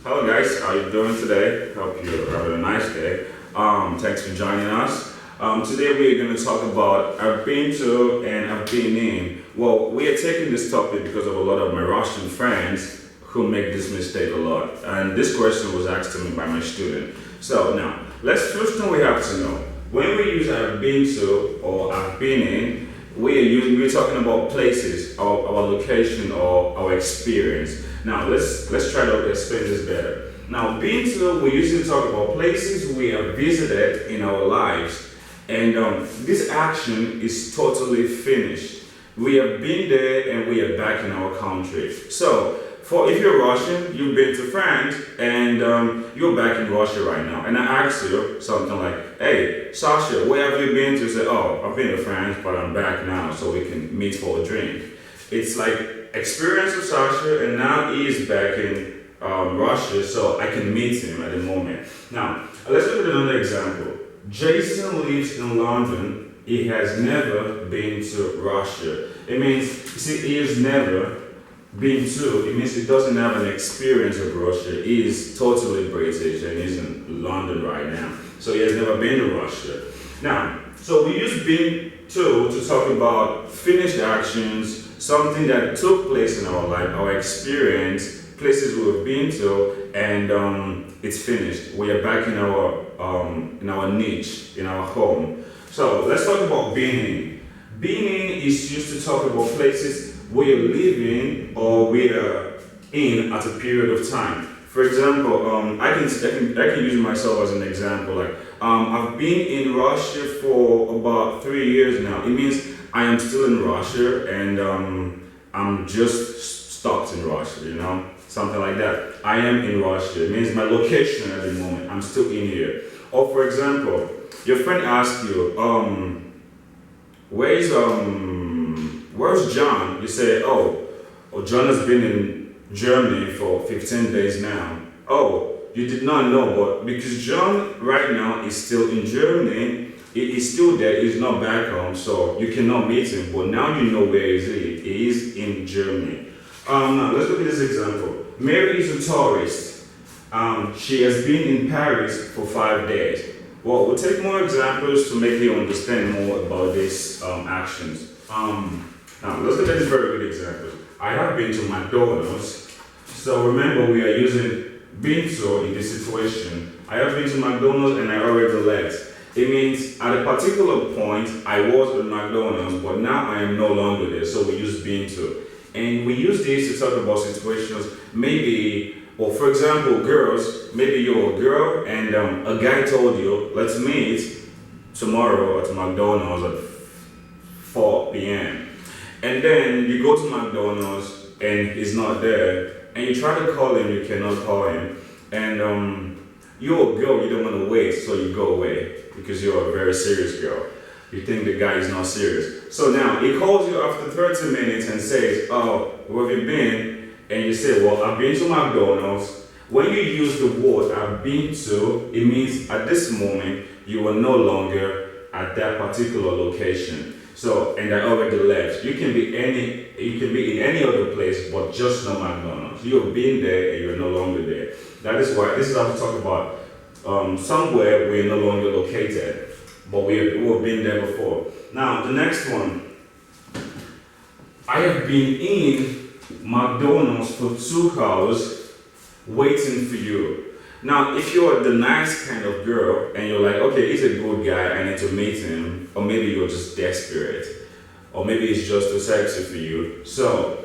Hello guys, how you doing today? Hope you're having a nice day. Thanks for joining us. Today we're going to talk about I've been to and I've been in. Well, we are taking this topic because of a lot of my Russian friends who make this mistake a lot. And this question was asked to me by my student. So now, first thing we have to know, when we use I've been to or I've been in, we're talking about places, our location or our experience. Now let's try to explain this better. Now, been to, we usually talk about places we have visited in our lives, and this action is totally finished. We have been there and we are back in our country. So, if you're Russian, you've been to France and you're back in Russia right now, and I ask you something like, "Hey, Sasha, where have you been to?" Say, "Oh, I've been to France, but I'm back now, so we can meet for a drink." It's like experience of Sasha, and now he is back in Russia, so I can meet him at the moment. Now, let's look at another example. Jason lives in London. He has never been to Russia. It means, you see, he has never been to, it means he doesn't have an experience of Russia. He is totally British and he's in London right now. So he has never been to Russia. Now, so we use been to talk about finished actions, something that took place in our life, our experience, places we've been to, and it's finished. We are back in our niche, in our home. So let's talk about being in. Being in is used to talk about places we are living or we are in at a period of time. For example, I can use myself as an example. Like I've been in Russia for about 3 years now. It means I am still in Russia and I'm just stopped in Russia, something like that. I am in Russia. It means my location at the moment. I'm still in here. Or for example, your friend asks you, where's John? You say, oh, John has been in Germany for 15 days now. Oh, you did not know, but because John right now is still in Germany, he is still there, he's not back home, so you cannot meet him, but now you know where he is in Germany. Now let's look at this example. Mary is a tourist. She has been in Paris for 5 days. Well, we'll take more examples to make you understand more about these actions. Now, let's look at this very good example. I have been to McDonald's. So remember, we are using been to in this situation. I have been to McDonald's and I already left. It means at a particular point, I was at McDonald's, but now I am no longer there. So we use been to. And we use this to talk about situations, maybe, or for example, girls, maybe you're a girl and a guy told you, let's meet tomorrow at McDonald's at 4 p.m. And then you go to McDonald's and he's not there, and you try to call him, you cannot call him, and you're a girl, you don't want to wait, so you go away because you're a very serious girl. You think the guy is not serious. So now he calls you after 30 minutes and says, oh, where have you been? And you say, well, I've been to McDonald's. When you use the word I've been to, it means at this moment you are no longer at that particular location. So, and I already left. You can be in any other place, but just not McDonald's. You have been there and you're no longer there. That is why this is how to talk about somewhere we're no longer located, but we have been there before. Now, the next one. I have been in McDonald's for 2 hours waiting for you. Now, if you're the nice kind of girl and you're like, okay, he's a good guy, I need to meet him, or maybe you're just desperate, or maybe it's just too sexy for you, so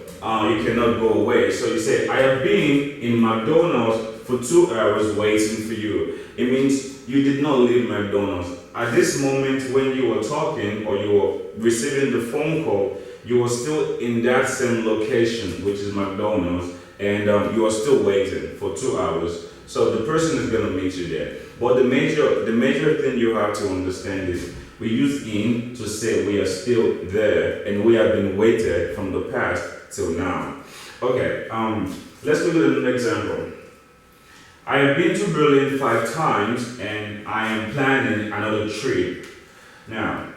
you cannot go away. So you say, I have been in McDonald's for 2 hours waiting for you. It means you did not leave McDonald's. At this moment when you were talking or you were receiving the phone call, you were still in that same location, which is McDonald's, and you are still waiting for 2 hours. So the person is going to meet you there. But the major thing you have to understand is we use in to say we are still there and we have been waited from the past till now. Okay, let's look at an example. I have been to Berlin 5 times and I am planning another trip. Now,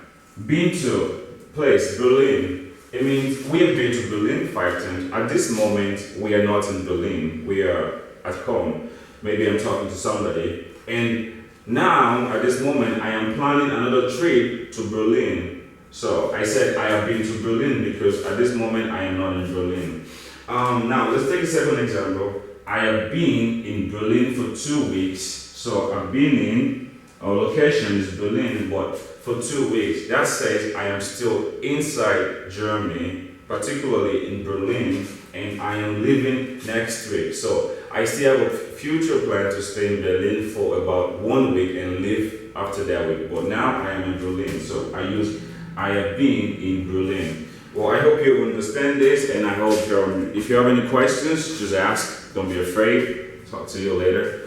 been to place, Berlin, it means we have been to Berlin 5 times. At this moment, we are not in Berlin. We are at home. Maybe I'm talking to somebody. And now, at this moment, I am planning another trip to Berlin. So I said I have been to Berlin because at this moment I am not in Berlin. Now, let's take a second example. I have been in Berlin for 2 weeks. So I've been in, our location is Berlin, but for 2 weeks. That says I am still inside Germany, particularly in Berlin, and I am leaving next week. So I still have a future plan to stay in Berlin for about 1 week and leave after that week. But now I am in Berlin, so I have been in Berlin. Well, I hope you understand this, and I hope if you have any questions, just ask. Don't be afraid. Talk to you later.